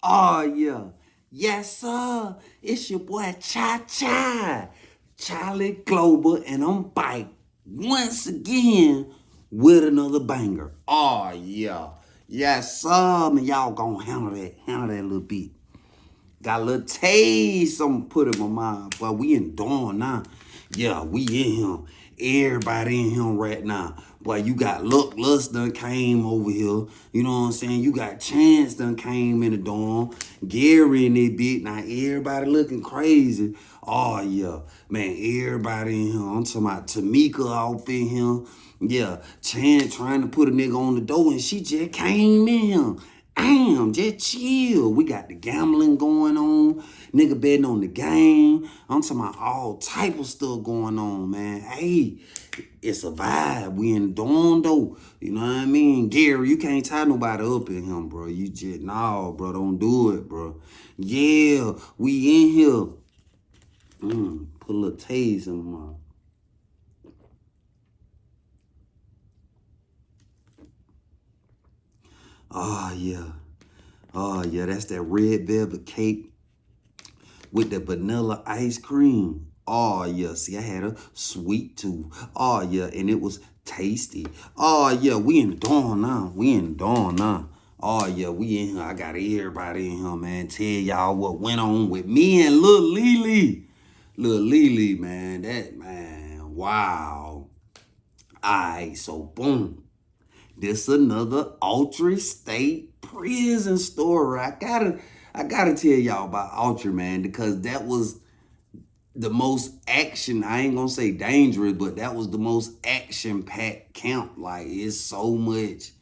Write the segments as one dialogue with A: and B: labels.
A: Oh, yeah. Yes, sir. It's your boy Cha, Charlie Global, and I'm back once again with another banger. Oh, yeah. Yes, sir. Man, y'all gonna handle that little bit. Got a little taste, I'm put in my mind. But we in dawn now. Yeah, we in him. Everybody in him right now. Boy, you got Look Lust done came over here. You know what I'm saying? You got Chance done came in the dorm. Gary in that bit. Now everybody looking crazy. Oh yeah. Man, everybody in here. I'm talking about Tamika off in here. Yeah, Chance trying to put a nigga on the door and she just came in here. Damn, just chill. We got the gambling going on. Nigga betting on the game. I'm talking about all type of stuff going on, man. Hey, it's a vibe. We in the dorm though. You know what I mean? Gary, you can't tie nobody up in him, bro. You just, no, bro. Don't do it, bro. Yeah, we in here. Put a little taste in my mouth. Oh, yeah. Oh, yeah, that's that red velvet cake with the vanilla ice cream. Oh, yeah. See, I had a sweet tooth. Oh, yeah. And it was tasty. Oh, yeah. We in the dawn now. We in the dawn now. Oh, yeah. We in here. I got everybody in here, man. Tell y'all what went on with me and Lil Lily. Lil Lily, man. That, man. Wow. All right. So, boom. This another Ultra State prison story. I gotta tell y'all about Ultra, man, because that was the most action. I ain't gonna say dangerous, but that was the most action-packed camp. Like it's so much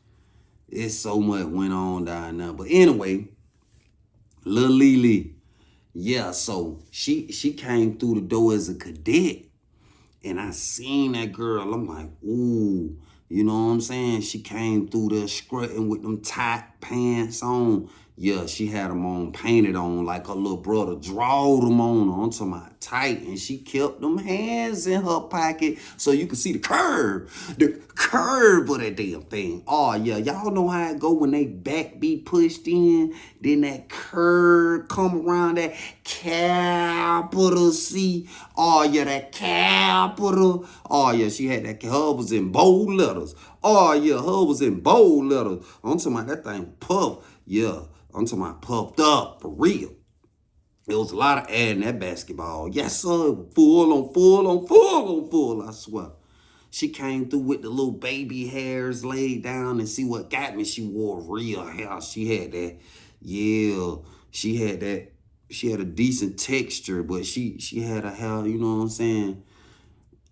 A: went on down there. But anyway, Lil Lily, yeah. So she came through the door as a cadet. And I seen that girl. I'm like, ooh, you know what I'm saying? She came through there strutting with them tight pants on. Yeah, she had them on, painted on like her little brother drawed them on her. I'm talking about tight. And she kept them hands in her pocket so you could see the curve of that damn thing. Oh, yeah, y'all know how it go when they back be pushed in. Then that curve come around that capital C. Oh, yeah, that capital. Oh, yeah, she had that. Her was in bold letters. Oh, yeah, her was in bold letters. I'm talking about that thing puff. Yeah, I'm talking about puffed up for real. There was a lot of ad in that basketball. Yes, sir. Full on full on full on full, I swear. She came through with the little baby hairs laid down, and see what got me. She wore real hair. She had that, yeah. She had that. She had a decent texture, but she had a hair. You know what I'm saying?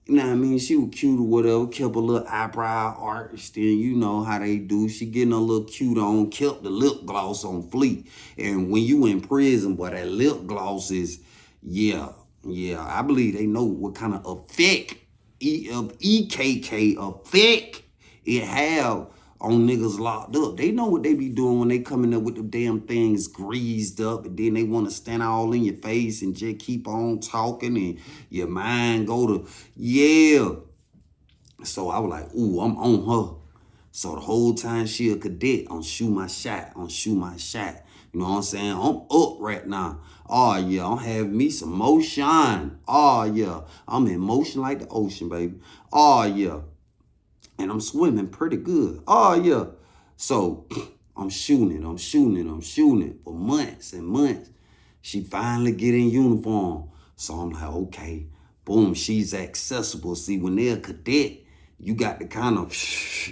A: You know what I mean? She was cute or whatever, kept a little eyebrow arched, and you know how they do. She getting a little cute on, kept the lip gloss on fleek. And when you in prison, boy, that lip gloss is, yeah, yeah. I believe they know what kind of effect, EKK effect it have on niggas locked up. They know what they be doing when they coming up with the damn things greased up, and then they want to stand all in your face and just keep on talking, and your mind go to, yeah. So I was like, ooh, I'm on her. So the whole time she a cadet, on shoot my shot, on shoot my shot. You know what I'm saying? I'm up right now. Oh yeah, I'm having me some motion. Oh yeah, I'm in motion like the ocean, baby. Oh yeah, and I'm swimming pretty good. Oh yeah. So I'm shooting it for months and months. She finally get in uniform. So I'm like, okay, boom, she's accessible. See, when they're a cadet, you got to kind of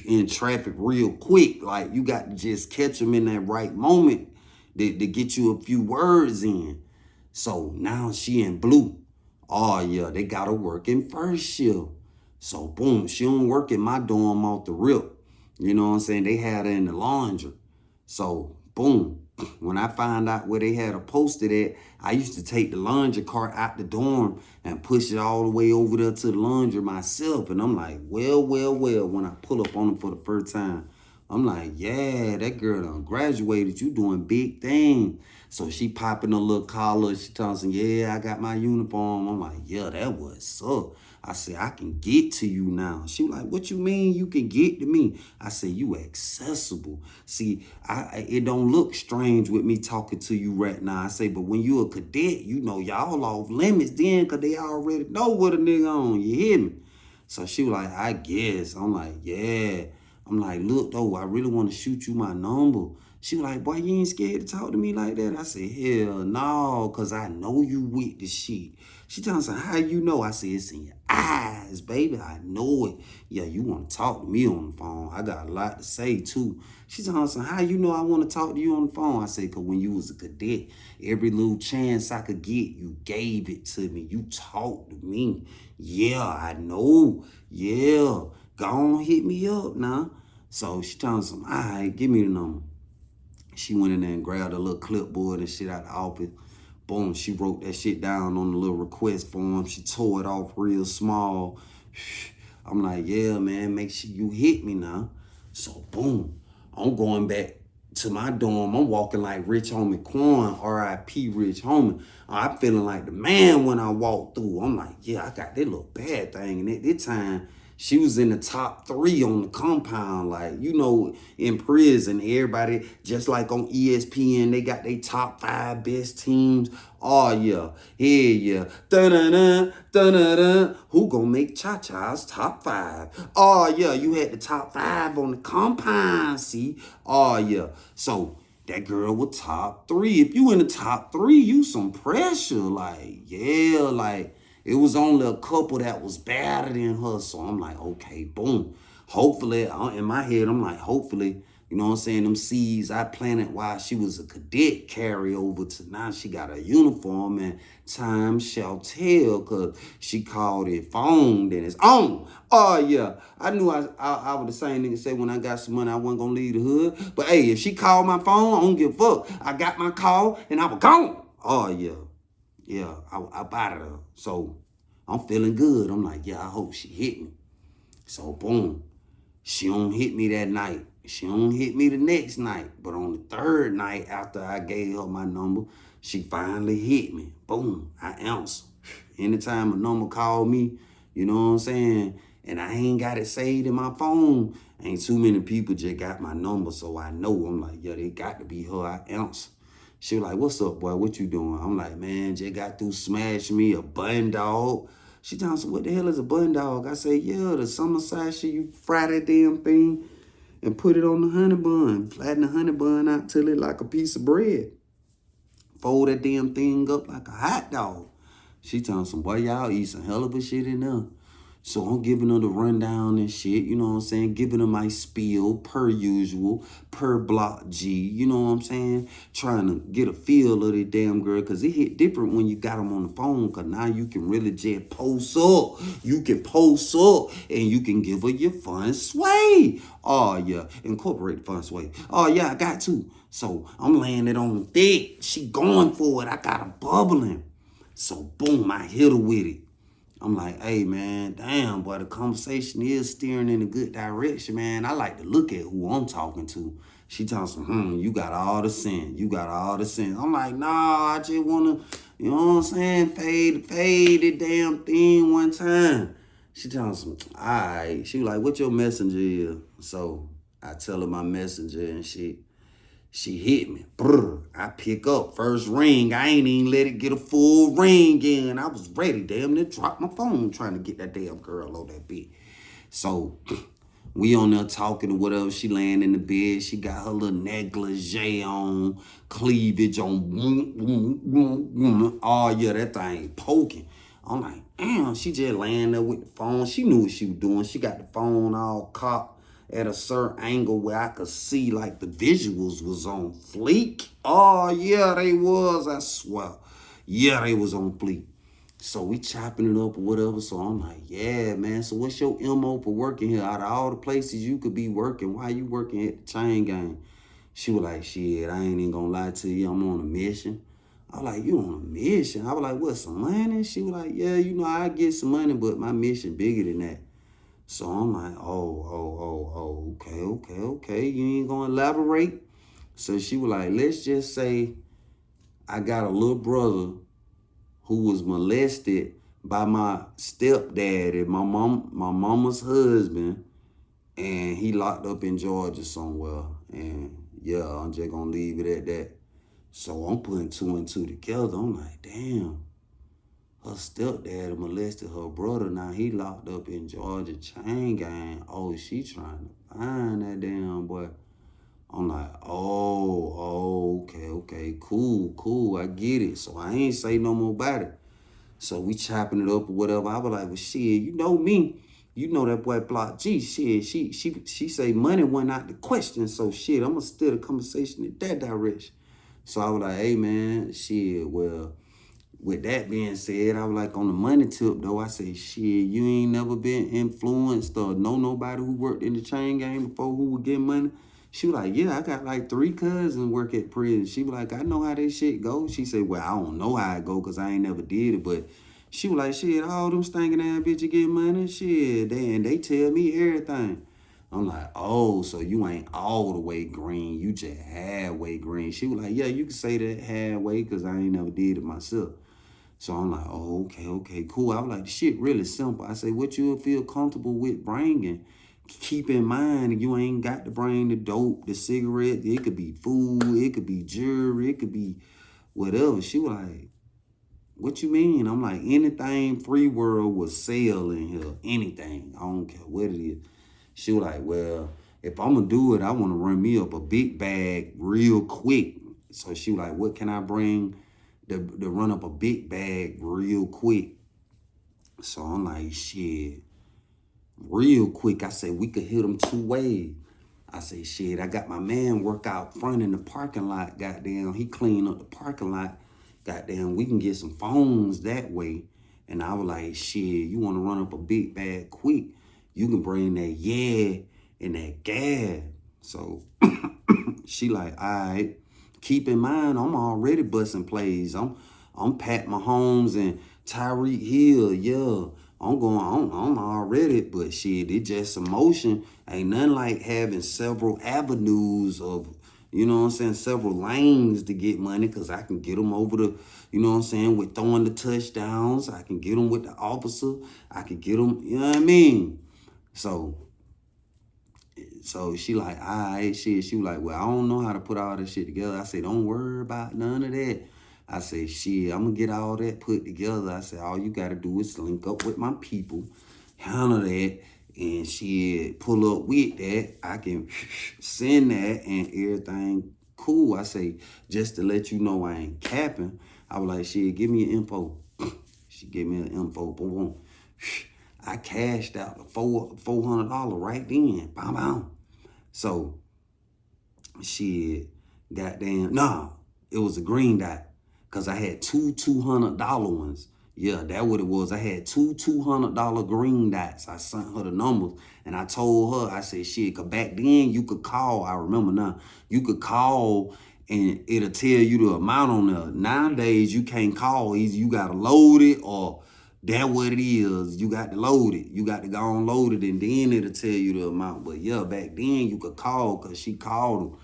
A: in traffic real quick. Like you got to just catch them in that right moment to get you a few words in. So now she in blue. Oh yeah, they got her working first shift. So boom, she don't work in my dorm off the rip. You know what I'm saying? They had her in the laundry. So boom, when I found out where they had her posted at, I used to take the laundry cart out the dorm and push it all the way over there to the laundry myself. And I'm like, well, when I pull up on them for the first time, I'm like, yeah, that girl done graduated. You doing big thing. So she popping a little collar. She telling me, yeah, I got my uniform. I'm like, yeah, that was up. I said, I can get to you now. She was like, what you mean you can get to me? I said, you accessible. See, it don't look strange with me talking to you right now. I say, but when you a cadet, you know, y'all off limits then because they already know what a nigga on. You hear me? So she was like, I guess. I'm like, yeah. I'm like, look, though, I really want to shoot you my number. She was like, boy, you ain't scared to talk to me like that? I said, hell no, because I know you with the shit. She telling me, how you know? I said, it's in your eyes, baby. I know it. Yeah, you want to talk to me on the phone. I got a lot to say, too. She telling me, how you know I want to talk to you on the phone? I said, because when you was a cadet, every little chance I could get, you gave it to me. You talked to me. Yeah, I know. Yeah. Go on, hit me up now. So she tells him, all right, give me the number. She went in there and grabbed a little clipboard and shit out the office. Boom, she wrote that shit down on the little request form. She tore it off real small. I'm like, yeah, man, make sure you hit me now. So boom, I'm going back to my dorm. I'm walking like Rich Homie Quan, R.I.P. Rich Homie. I'm feeling like the man when I walk through. I'm like, yeah, I got that little bad thing. And at this time, she was in the top 3 on the compound. Like, you know, in prison, everybody, just like on ESPN, they got their top 5 best teams. Oh, yeah. Yeah. Da-da-da, da-da-da. Who gonna make Cha-Cha's top 5? Oh, yeah. You had the top 5 on the compound, see? Oh, yeah. So, that girl was top 3. If you in the top 3, you some pressure. Like, yeah, like, it was only a couple that was better than her. So I'm like, okay, boom. Hopefully, in my head, I'm like, hopefully, you know what I'm saying, them seeds I planted while she was a cadet carry over to now she got a uniform, and time shall tell, because she called it phone, then it's on. Oh, yeah. I knew I was the same nigga say when I got some money, I wasn't going to leave the hood. But, hey, if she called my phone, I don't give a fuck. I got my call, and I was gone. Oh, yeah. Yeah, I bought her. So I'm feeling good. I'm like, yeah, I hope she hit me. So boom, she don't hit me that night. She don't hit me the next night. But on the 3rd night after I gave her my number, she finally hit me. Boom, I answer. Anytime a number call me, you know what I'm saying, and I ain't got it saved in my phone, ain't too many people just got my number, so I know. I'm like, yeah, they got to be her. I answer. She was like, what's up, boy? What you doing? I'm like, man, just got through smashing me a bun dog. She tells me, what the hell is a bun dog? I say, yeah, the summer side shit, you fry that damn thing and put it on the honey bun. Flatten the honey bun out till it like a piece of bread. Fold that damn thing up like a hot dog. She tells me, boy, y'all eat some hell of a shit in there. So I'm giving her the rundown and shit, you know what I'm saying? Giving her my spiel per usual, per block G, you know what I'm saying? Trying to get a feel of the damn girl, because it hit different when you got them on the phone, because now you can really just post up. You can post up and you can give her your fun sway. Oh, yeah. Incorporate fun sway. Oh, yeah, I got to. So I'm laying it on thick. She going for it. I got her bubbling. So boom, I hit her with it. I'm like, hey, man, damn, boy, the conversation is steering in a good direction, man. I like to look at who I'm talking to. She tells me, you got all the sense. You got all the sense. I'm like, nah, I just want to, you know what I'm saying, fade the damn thing one time. She tells me, all right. She was like, what your messenger is? So I tell her my messenger and shit. She hit me. Brr. I pick up. First ring. I ain't even let it get a full ring in. I was ready, damn near drop my phone trying to get that damn girl on that bed. So we on there talking or whatever. She laying in the bed. She got her little negligee on, cleavage on. Oh, yeah, that thing poking. I'm like, damn, she just laying there with the phone. She knew what she was doing. She got the phone all cocked at a certain angle where I could see like the visuals was on fleek. Oh, yeah, they was, I swear. Yeah, they was on fleek. So we chopping it up or whatever. So I'm like, yeah, man. So what's your MO for working here? Out of all the places you could be working, why you working at the chain gang? She was like, shit, I ain't even gonna lie to you. I'm on a mission. I was like, you on a mission? I was like, what, some money? She was like, yeah, you know, I get some money, but my mission bigger than that. So I'm like, okay. You ain't gonna elaborate? So she was like, let's just say I got a little brother who was molested by my stepdaddy, my mama's husband, and he locked up in Georgia somewhere. And yeah, I'm just gonna leave it at that. So I'm putting two and two together. I'm like, damn, her stepdad molested her brother. Now he locked up in Georgia chain gang. Oh, she trying to find that damn boy. I'm like, okay, cool, I get it. So I ain't say no more about it. So we chopping it up or whatever. I was like, well, shit, you know me. You know that boy Block G. Shit, she say money went out the question. So shit, I'm gonna steer the conversation in that direction. So I was like, hey man, shit, well, with that being said, I was like, on the money tip though, I say, shit, you ain't never been influenced or know nobody who worked in the chain game before who would get money? She was like, yeah, I got like 3 cousins work at prison. She was like, I know how that shit go. She said, well, I don't know how it go because I ain't never did it. But she was like, shit, all them stinking ass bitches get money. Shit, and they tell me everything. I'm like, oh, so you ain't all the way green. You just halfway green. She was like, yeah, you can say that halfway because I ain't never did it myself. So I'm like, oh, okay, cool. I was like, the shit really simple. I say, what you'll feel comfortable with bringing. Keep in mind, you ain't got to bring the dope, the cigarette. It could be food, it could be jewelry, it could be whatever. She was like, what you mean? I'm like, anything free world will sell in here. Anything. I don't care what it is. She was like, well, if I'm going to do it, I want to run me up a big bag real quick. So she was like, what can I bring to run up a big bag real quick? So I'm like, shit, real quick. I said, we could hit them 2 ways. I say, shit, I got my man work out front in the parking lot, goddamn. He clean up the parking lot. Goddamn, we can get some phones that way. And I was like, shit, you want to run up a big bag quick, you can bring that yeah and that gas. So she like, all right. Keep in mind, I'm already busting plays. I'm Pat Mahomes and Tyreek Hill, yeah. I'm already, but shit, it just emotion. Ain't nothing like having several avenues of, you know what I'm saying, several lanes to get money, because I can get them over the, you know what I'm saying, with throwing the touchdowns. I can get them with the officer. I can get them, you know what I mean? So she like, all right, shit. She was like, well, I don't know how to put all this shit together. I said, don't worry about none of that. I say, shit, I'm going to get all that put together. I said, all you got to do is link up with my people, handle that, and shit, pull up with that. I can send that and everything cool. I say, just to let you know I ain't capping. I was like, shit, give me an info. She gave me an info. Boom, boom. I cashed out the $400 right then. Bam, bam. So, shit, goddamn, nah, it was a green dot. Because I had 2 $200 ones. Yeah, that what it was. I had 2 $200 green dots. I sent her the numbers. And I told her, I said, shit, because back then you could call. I remember now. You could call and it'll tell you the amount on there. Nowadays, you can't call. Either you got to load it or that what it is. You got to load it. You got to go and load it, and then it'll tell you the amount. But yeah, back then you could call because she called them.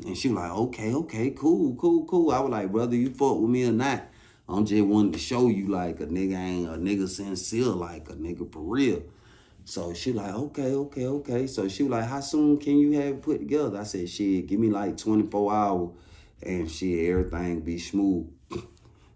A: And she was like, okay, cool. I was like, brother, you fuck with me or not, I'm just wanting to show you like a nigga ain't a nigga sincere, like a nigga for real. So she like, okay. So she was like, how soon can you have it put together? I said, shit, give me like 24 hours and shit, everything be smooth.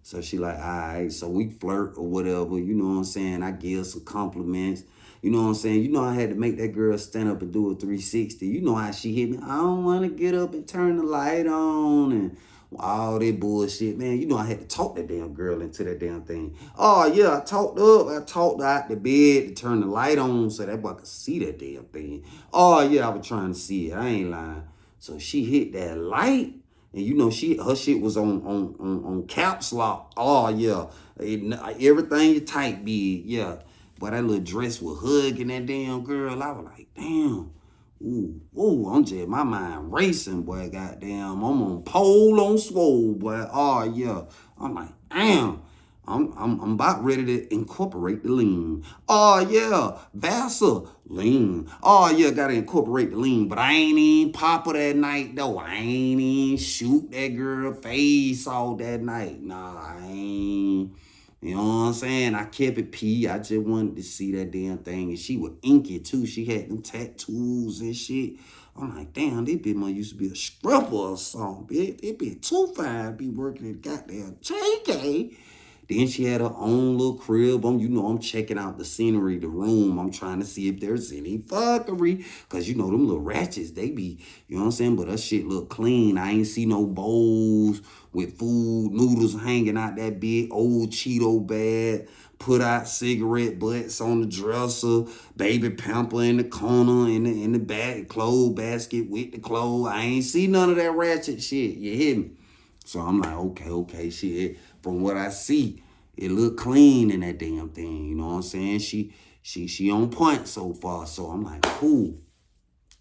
A: So she like, all right, so we flirt or whatever, you know what I'm saying? I give some compliments, you know what I'm saying? You know I had to make that girl stand up and do a 360. You know how she hit me. I don't want to get up and turn the light on and all that bullshit, man. You know I had to talk that damn girl into that damn thing. Oh, yeah, I talked her out the bed to turn the light on so that boy could see that damn thing. Oh, yeah, I was trying to see it. I ain't lying. So she hit that light. And you know, her shit was on caps lock. Oh yeah, everything you type big, yeah. But that little dress was hugging that damn girl. I was like, damn, ooh, I'm just my mind racing, boy. Goddamn, I'm on pole on swole, boy. Oh yeah, I'm like, damn. I'm about ready to incorporate the lean. Oh yeah, Vaseline. Oh yeah, gotta incorporate the lean. But I ain't even pop her that night though. I ain't even shoot that girl face all that night. Nah, I ain't. You know what I'm saying? I kept it P. I just wanted to see that damn thing. And she was inky too. She had them tattoos and shit. I'm like, damn, this bitch must used to be a stripper or something, bitch. It be too fine be working at goddamn JK. Then she had her own little crib. I'm checking out the scenery, the room. I'm trying to see if there's any fuckery. Cause them little ratchets, they be, you know what I'm saying? But her shit look clean. I ain't see no bowls with food, noodles hanging out that big old Cheeto bag, put out cigarette butts on the dresser, baby pamper in the corner, in the back, clothes basket with the clothes. I ain't see none of that ratchet shit. You hear me? So I'm like, okay, shit. From what I see, it look clean in that damn thing. You know what I'm saying? She on point so far. So I'm like, cool.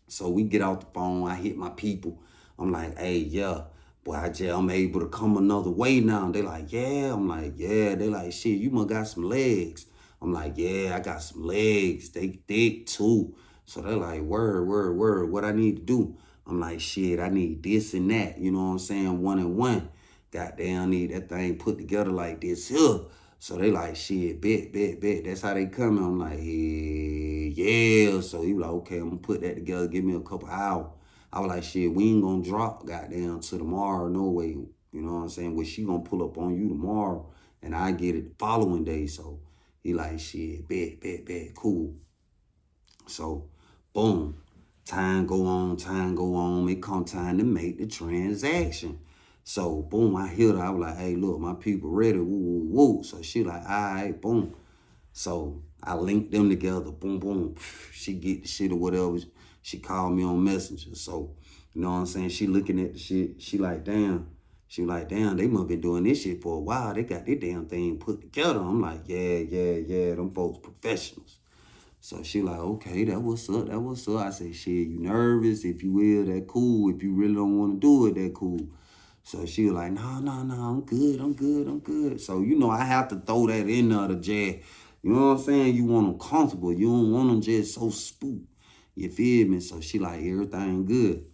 A: So we get off the phone. I hit my people. I'm like, hey, yeah, boy, I'm able to come another way now. They like, yeah. I'm like, yeah. They like, shit, you must got some legs. I'm like, yeah, I got some legs. They thick too. So they're like, word. What I need to do? I'm like, shit, I need this and that. You know what I'm saying? One and one. Goddamn, need that thing put together like this here. So they like, shit, bet. That's how they coming. I'm like, yeah. So he was like, okay, I'm gonna put that together. Give me a couple hours. I was like, shit, we ain't gonna drop goddamn to tomorrow, no way. You know what I'm saying? Well, she gonna pull up on you tomorrow, and I get it the following day. So he like, shit, bet, cool. So, boom. Time go on. It come time to make the transaction. So, boom, I hit her. I was like, hey, look, my people ready. Woo. So she like, all right, boom. So I linked them together. Boom. She get the shit or whatever. She called me on Messenger. So, you know what I'm saying? She looking at the shit. She like, damn. She like, damn, they must been doing this shit for a while. They got this damn thing put together. I'm like, yeah. Them folks professionals. So she like, okay, that what's up. I say, shit, you nervous? If you will, that cool. If you really don't want to do it, that cool. So she was like, no, I'm good. So, I have to throw that in there to jab. You know what I'm saying? You want them comfortable. You don't want them just so spooked. You feel me? So she like, everything good.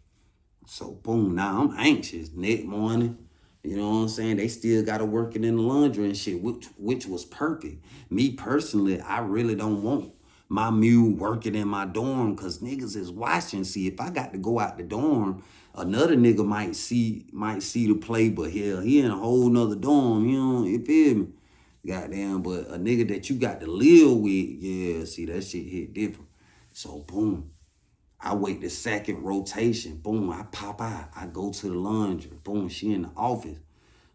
A: So boom, now I'm anxious. Next morning, you know what I'm saying? They still got to work it in the laundry and shit, which was perfect. Me personally, I really don't want my mule working in my dorm because niggas is watching. See, if I got to go out the dorm, another nigga might see the play, but hell, he in a whole nother dorm, you feel me? Goddamn, but a nigga that you got to live with, yeah, see, that shit hit different. So boom. I wait the second rotation. Boom, I pop out. I go to the laundry. Boom, she in the office.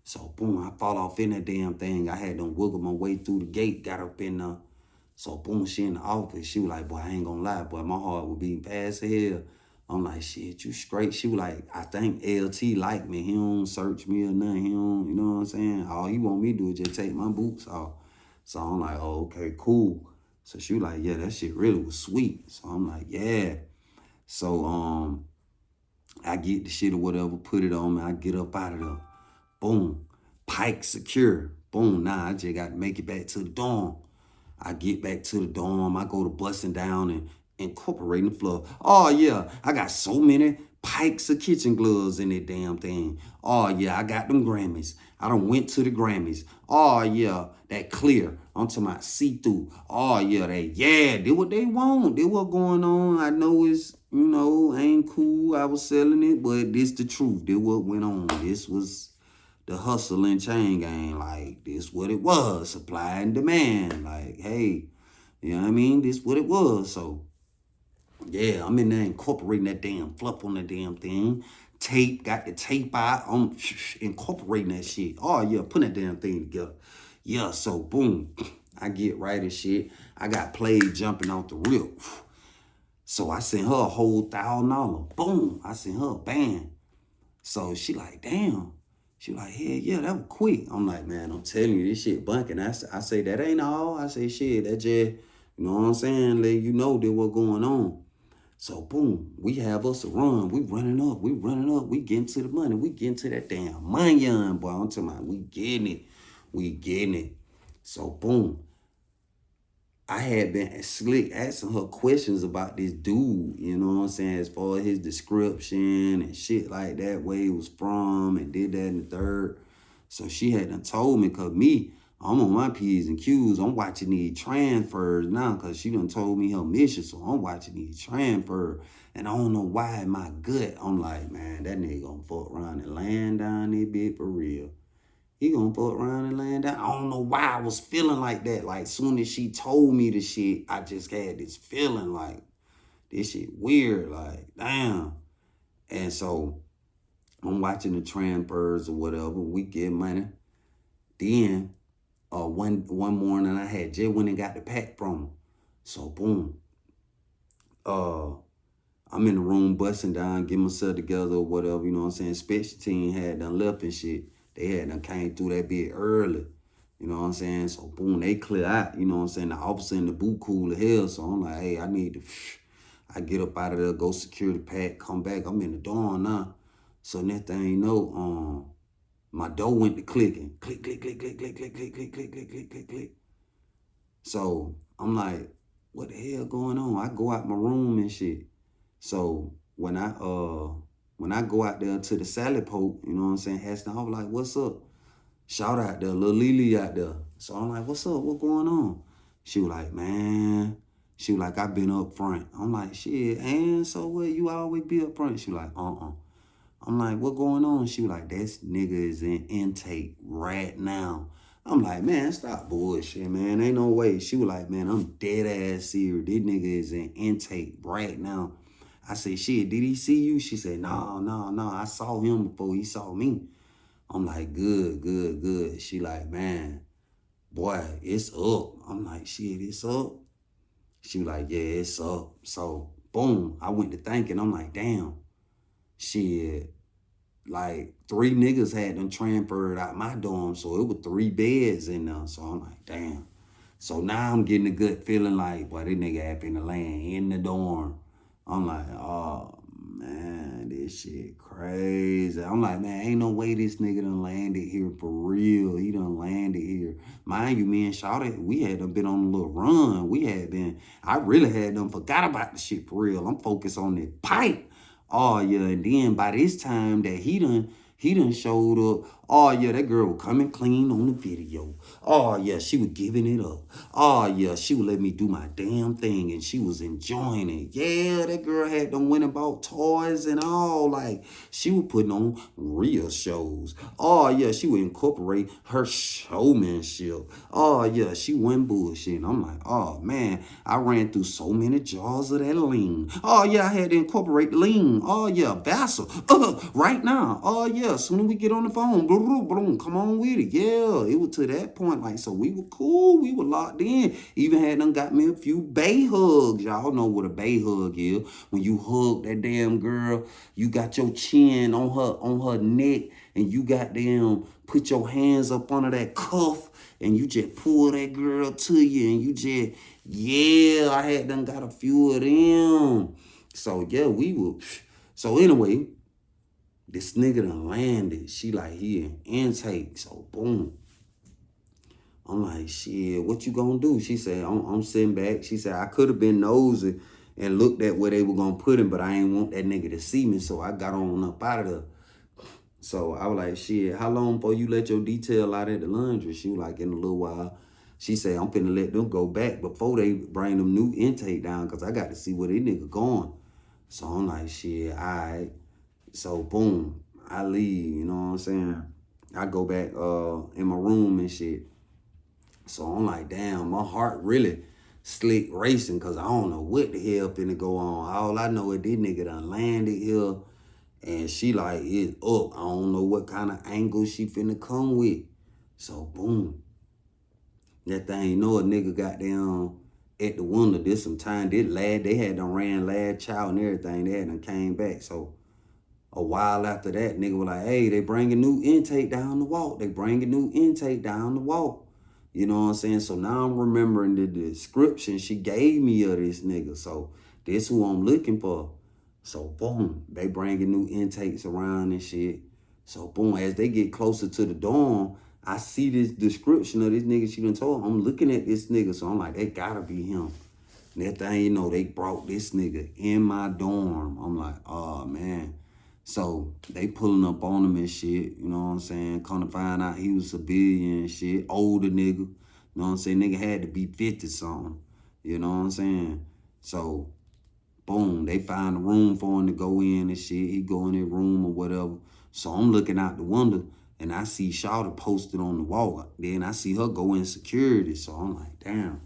A: So, boom, I fall off in that damn thing. I had to wiggle my way through the gate, got up in there. So, boom, she in the office. She was like, boy, I ain't gonna lie, boy, my heart was beating fast as hell. I'm like, shit, you straight. She was like, I think LT like me. He don't search me or nothing. He don't, you know what I'm saying? All he want me to do is just take my boots off. So, I'm like, oh, okay, cool. So, she was like, yeah, that shit really was sweet. So, I'm like, yeah. So I get the shit or whatever, put it on me. I get up out of there. Boom. Pike secure. Boom. Now I just got to make it back to the dorm. I get back to the dorm. I go to busting down and incorporating the floor. Oh, yeah. I got so many Pikes of kitchen gloves in that damn thing. Oh, yeah. I got them Grammys. I done went to the Grammys. Oh, yeah. That clear. I'm talking about see-through. Oh, yeah. Did what they want. Did what going on. I know it's, ain't cool. I was selling it, but this the truth. Did what went on. This was the hustle and chain gang. Like, this what it was. Supply and demand. Like, hey, you know what I mean? This what it was. So, yeah, I'm in there incorporating that damn fluff on that damn thing. Tape, got the tape out. I'm incorporating that shit. Oh, yeah, putting that damn thing together. Yeah, so boom. I get right and shit. I got played jumping off the rip. So I sent her a whole $1,000. Boom. I sent her a band. So she like, damn. She like, hell yeah, that was quick. I'm like, man, I'm telling you, this shit bunking. I say, that ain't all. I say, shit, that just, you know what I'm saying? Let you know that what going on. So boom, we have us a run. We running up. We getting to the money. We getting to that damn money, boy. I'm talking about we getting it. So boom. I had been slick asking her questions about this dude, you know what I'm saying, as far as his description and shit like that, where he was from and did that and the third. So she had done told me, cause me, I'm on my P's and Q's. I'm watching these transfers now because she done told me her mission. So I'm watching these transfers. And I don't know why in my gut, I'm like, man, that nigga gonna fuck around and land down this bit for real. He gonna fuck around and land down. I don't know why I was feeling like that. Like, soon as she told me the shit, I just had this feeling like, this shit weird. Like, damn. And so I'm watching the transfers or whatever. We get money. Then one morning I had just went and got the pack from him. So boom. I'm in the room busting down, getting myself together or whatever, you know what I'm saying? Special team had done left and shit. They had done came through that bit early. You know what I'm saying? So boom, they clear out, you know what I'm saying? The officer in the boot cool as hell. So I'm like, hey, I get up out of there, go secure the pack, come back. I'm in the dorm now. So next thing you know, my door went to clicking. Click, click, click, click, click, click, click, click, click, click, click, click, click. So I'm like, what the hell going on? I go out my room and shit. So when I go out there to the Sally Pope, you know what I'm saying, Haston, I was like, what's up? Shout out there, little Lily out there. So I'm like, what's up? What going on? She was like, man. She was like, I've been up front. I'm like, shit, and so what? You always be up front? She was like, I'm like, what going on? She was like, this nigga is in intake right now. I'm like, man, stop bullshit, man. Ain't no way. She was like, man, I'm dead ass serious. This nigga is in intake right now. I said, shit, did he see you? She said, no. I saw him before he saw me. I'm like, good, good, good. She like, man, boy, it's up. I'm like, shit, it's up. She was like, yeah, it's up. So, boom, I went to thinking. I'm like, damn, shit. Like 3 niggas had them transferred out my dorm, so it was 3 beds in there. So I'm like, damn. So now I'm getting a good feeling like, boy, this nigga happened to land in the dorm. I'm like, oh man, this shit crazy. I'm like, man, ain't no way this nigga done landed here for real. He done landed here. Mind you, me and Shawty, we had done been on a little run. I really had done forgot about the shit for real. I'm focused on that pipe. Oh yeah, and then by this time that he done showed up. Oh yeah, that girl was coming clean on the video. Oh yeah, she was giving it up. Oh yeah, she would let me do my damn thing and she was enjoying it. Yeah, that girl had them went and bought toys and all. Like, she was putting on real shows. Oh yeah, she would incorporate her showmanship. Oh yeah, she went bullshit. I'm like, oh man, I ran through so many jars of that lean. Oh yeah, I had to incorporate lean. Oh yeah, Vassal. Right now. Oh yeah, soon as we get on the phone, boom, boom, come on with it. Yeah, it was to that point. Like, so we were cool. We were locked in. Even had done got me a few bay hugs. Y'all know what a bay hug is. When you hug that damn girl, you got your chin on her neck, and you got them put your hands up under that cuff, and you just pull that girl to you, and you just, yeah, I had done got a few of them. So yeah, so anyway, this nigga done landed. She like, he in intake. So boom. I'm like, shit, what you gonna do? She said, I'm sitting back. She said, I could have been nosy and looked at where they were gonna put him, but I ain't want that nigga to see me. So I got on up out of there. So I was like, shit, how long before you let your detail out at the laundry? She was like, in a little while. She said, I'm finna let them go back before they bring them new intake down, because I got to see where they nigga going. So I'm like, shit, all right. So boom, I leave, you know what I'm saying? I go back in my room and shit. So I'm like, damn, my heart really slick racing, because I don't know what the hell finna go on. All I know is this nigga done landed here, and she like, it's up. I don't know what kind of angle she finna come with. So boom. That thing, you know, a nigga got down at the window. This some time. They had done ran lad child and everything. They had done came back. So a while after that, nigga was like, hey, they bringing new intake down the walk. They bringing new intake down the walk. You know what I'm saying? So now I'm remembering the description she gave me of this nigga. So this who I'm looking for. So boom, they bringing new intakes around and shit. So boom, as they get closer to the dorm, I see this description of this nigga she done told. I'm looking at this nigga, so I'm like, they gotta be him. And that thing, you know, they brought this nigga in my dorm. I'm like, oh man. So they pulling up on him and shit, you know what I'm saying? Come to find out he was a civilian and shit, older nigga. You know what I'm saying? Nigga had to be 50 something. You know what I'm saying? So, boom, they find a room for him to go in and shit. He go in his room or whatever. So I'm looking out the window and I see Shawty posted on the wall. Then I see her go in security. So I'm like, damn,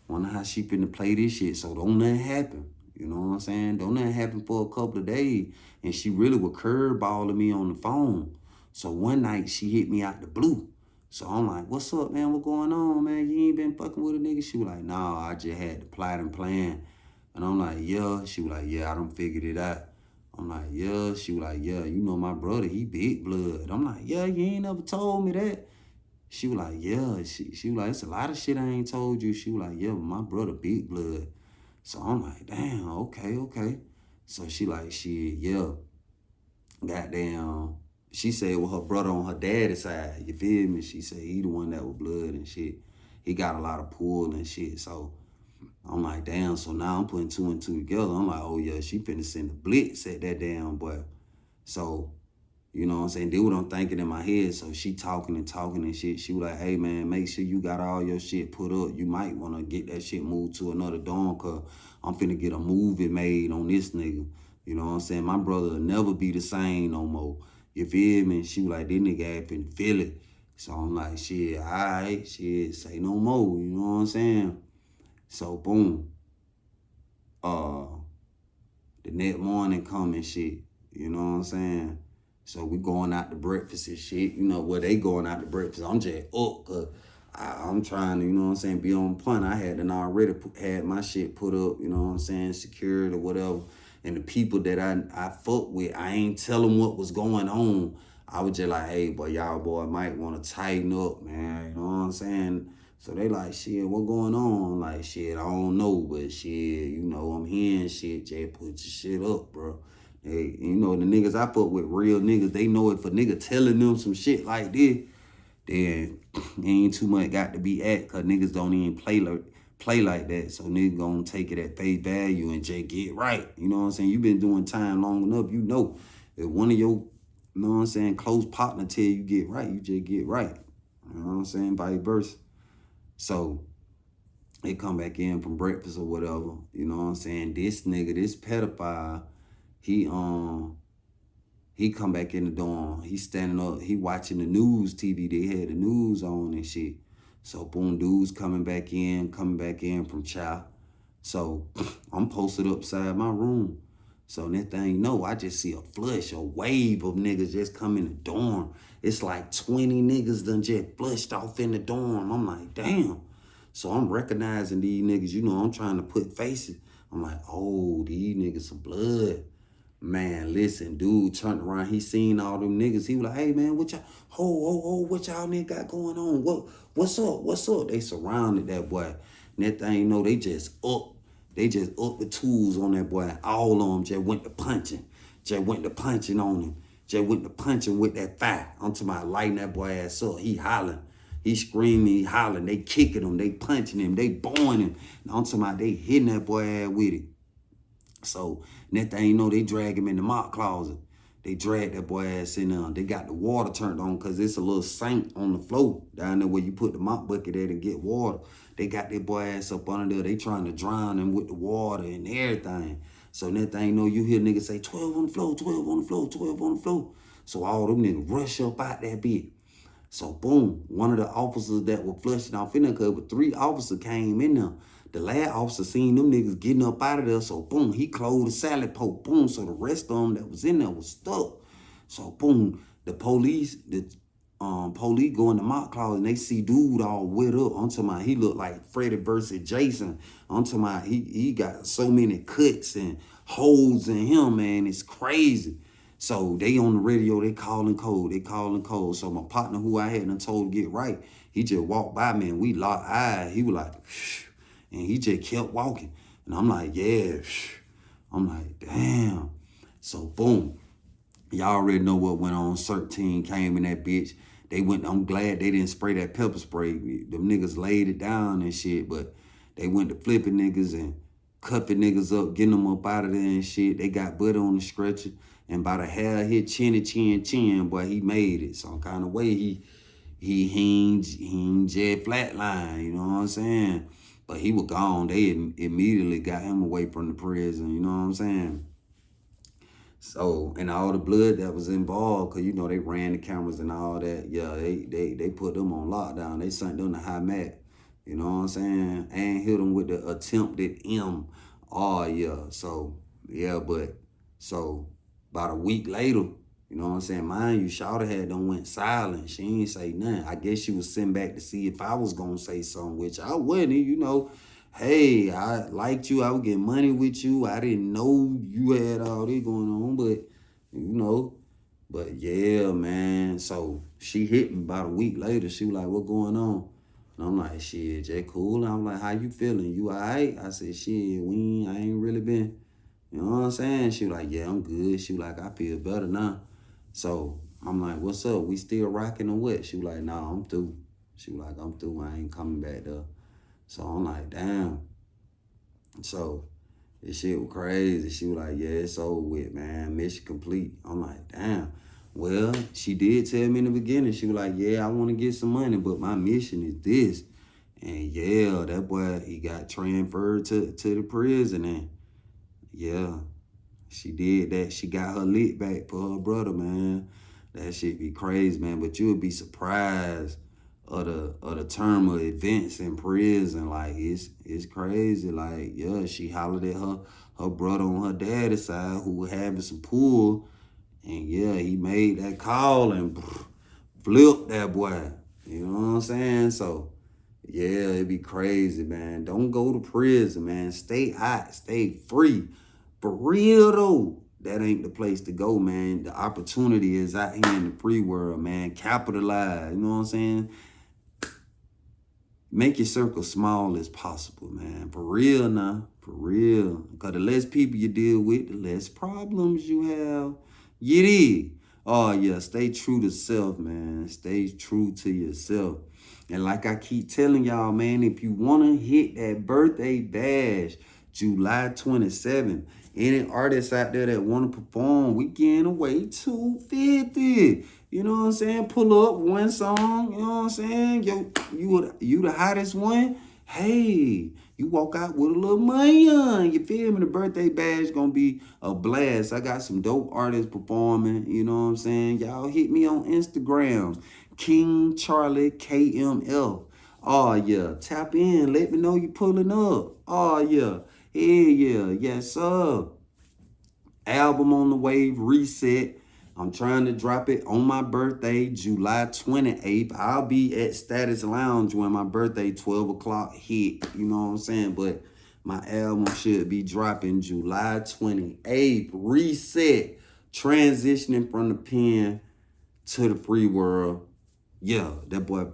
A: wonder how she finna play this shit. So don't nothing happen. You know what I'm saying? Don't nothing happen for a couple of days. And she really was curveballing me on the phone. So one night she hit me out the blue. So I'm like, what's up, man? What going on, man? You ain't been fucking with a nigga? She was like, nah, I just had to plot and plan. And I'm like, yeah. She was like, yeah, I done figured it out. I'm like, yeah. She was like, yeah, you know my brother, he big blood. I'm like, yeah, you ain't never told me that. She was like, yeah. She was like, it's a lot of shit I ain't told you. She was like, yeah, but my brother big blood. So I'm like, damn, okay. So she like, shit, yeah. Goddamn. She said, well, her brother on her daddy's side, you feel me? She said he the one that was blood and shit. He got a lot of pull and shit. So I'm like, damn, so now I'm putting two and two together. I'm like, oh yeah, she finna send a blitz at that damn boy. So, you know what I'm saying? That's what I'm thinking in my head. So she talking and shit. She was like, hey man, make sure you got all your shit put up. You might wanna get that shit moved to another dorm cause I'm finna get a movie made on this nigga. You know what I'm saying? My brother will never be the same no more. You feel me? She was like, this nigga ain't finna feel it. So I'm like, shit, all right, shit, say no more. You know what I'm saying? So boom. The next morning come and shit. You know what I'm saying? So we going out to breakfast and shit. You know, they going out to breakfast. I'm just up cause I'm trying to, you know what I'm saying, be on point. I hadn't already had my shit put up, you know what I'm saying, secured or whatever. And the people that I fuck with, I ain't tell them what was going on. I was just like, hey, boy, y'all boy might want to tighten up, man. You know what I'm saying? So they like, shit, what going on? Like, shit, I don't know, but shit, you know, I'm hearing shit. Just put your shit up, bro. Hey, you know, the niggas I fuck with, real niggas, they know if a nigga telling them some shit like this, then ain't too much got to be at, cause niggas don't even play like that. So niggas gonna take it at face value and just get right. You know what I'm saying? You been doing time long enough, you know. If one of your, you know what I'm saying, close partner tell you get right, you just get right. You know what I'm saying? Vice versa. So they come back in from breakfast or whatever. You know what I'm saying? This nigga, this pedophile, he come back in the dorm. He standing up. He watching the news TV. They had the news on and shit. So boom, dudes coming back in from chow. So I'm posted upside my room. So next thing you know, I just see a wave of niggas just come in the dorm. It's like 20 niggas done just flushed off in the dorm. I'm like, damn. So I'm recognizing these niggas. You know, I'm trying to put faces. I'm like, oh, these niggas some blood. Man, listen, dude turned around. He seen all them niggas. He was like, hey, man, what y'all, what y'all niggas got going on? What's up? They surrounded that boy. And that thing, you know, they just up the tools on that boy. All of them just went to punching. Just went to punching on him. Just went to punching with that fire. I'm talking about lighting that boy ass up. He hollering. He screaming, he hollering. They kicking him. They punching him. They boing him. And I'm talking about they hitting that boy ass with it. So next thing you know, they drag him in the mop closet. They drag that boy ass in there. They got the water turned on because it's a little sink on the floor down there where you put the mop bucket at and get water. They got that boy ass up under there. They trying to drown him with the water and everything. So next thing you know, you hear niggas say, 12 on the floor, 12 on the floor, 12 on the floor. So all them niggas rush up out that bitch. So boom, one of the officers that were flushing off in there, cause but 3 officers came in there. The last officer seen them niggas getting up out of there, so boom, he closed the salad poke, boom, so the rest of them that was in there was stuck. So boom, the police go in the mock closet and they see dude all wet up. I'm talking about he look like Freddy versus Jason. I'm talking about he got so many cuts and holes in him, man, it's crazy. So they on the radio, they calling code. So my partner who I hadn't told to get right, he just walked by me and we locked eyes. He was like, shh, and he just kept walking. And I'm like, yeah, shh. I'm like, damn. So boom, y'all already know what went on. CERT team came in that bitch. They went, I'm glad they didn't spray that pepper spray. Them niggas laid it down and shit, but they went to flipping niggas and cuffing niggas up, getting them up out of there and shit. They got Buddy on the stretcher. And by the hair hit chin, boy, he made it. Some kind of way he ain't jet flatline, you know what I'm saying? But he was gone. They immediately got him away from the prison, you know what I'm saying? So, and all the blood that was involved, cause you know they ran the cameras and all that. Yeah, they put them on lockdown. They sent them to high mat. You know what I'm saying? And hit them with the attempted M. Oh yeah. So yeah, but so about a week later, you know what I'm saying? Mind you, Shawty had done went silent. She ain't say nothing. I guess she was sent back to see if I was gonna say something, which I wouldn't, you know. Hey, I liked you. I would get money with you. I didn't know you had all this going on, but you know. But yeah, man. So she hit me about a week later. She was like, "What going on?" And I'm like, "Shit, just cool." And I'm like, "How you feeling? You all right?" I said, "Shit, I ain't really been." You know what I'm saying? She was like, "Yeah, I'm good." She was like, "I feel better now." So I'm like, "What's up? We still rocking or what?" She was like, "Nah, I'm through." She was like, "I'm through. I ain't coming back there." So I'm like, damn. So this shit was crazy. She was like, "Yeah, it's over with, man. Mission complete." I'm like, damn. Well, she did tell me in the beginning. She was like, "Yeah, I want to get some money, but my mission is this." And yeah, that boy, he got transferred to the prison. And yeah, she did that. She got her lit back for her brother, man. That shit be crazy, man. But you would be surprised of the term of events in prison. Like it's crazy. Like, yeah, she hollered at her brother on her daddy's side who was having some pull. And yeah, he made that call and flipped that boy. You know what I'm saying? So yeah, it'd be crazy, man. Don't go to prison, man. Stay hot, stay free. For real though, that ain't the place to go, man. The opportunity is out here in the free world, man. Capitalize, you know what I'm saying? Make your circle small as possible, man. For real now, for real. Because the less people you deal with, the less problems you have. You dig? Oh yeah, stay true to self, man. Stay true to yourself. And like I keep telling y'all, man, if you want to hit that birthday bash, July 27th, any artists out there that want to perform, we getting away 250. You know what I'm saying? Pull up one song, you know what I'm saying? Yo, you the hottest one. Hey, you walk out with a little money on. You feel me? The birthday bash gonna be a blast. I got some dope artists performing, you know what I'm saying? Y'all hit me on Instagram, King Charlie KML. Oh yeah, tap in. Let me know you pulling up. Oh yeah, yeah, yes sir. Album on the way, reset. I'm trying to drop it on my birthday, July 28th. I'll be at Status Lounge when my birthday 12 o'clock hit. You know what I'm saying? But my album should be dropping July 28th. Reset. Transitioning from the pen to the free world. Yeah, that boy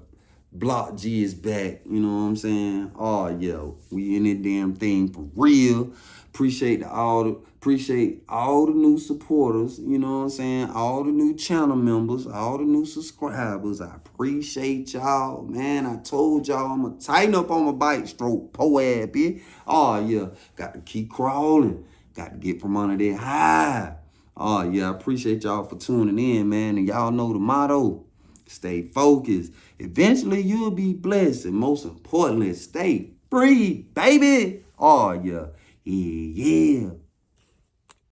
A: Block G is back. You know what I'm saying? Oh yeah, we in that damn thing for real. Appreciate all the new supporters. You know what I'm saying? All the new channel members, all the new subscribers. I appreciate y'all, man. I told y'all I'ma tighten up on my bike stroke, po ass bitch. Oh yeah, got to keep crawling. Got to get from under that high. Oh yeah, I appreciate y'all for tuning in, man. And y'all know the motto. Stay focused. Eventually, you'll be blessed. And most importantly, stay free, baby. Oh, yeah. Yeah, yeah.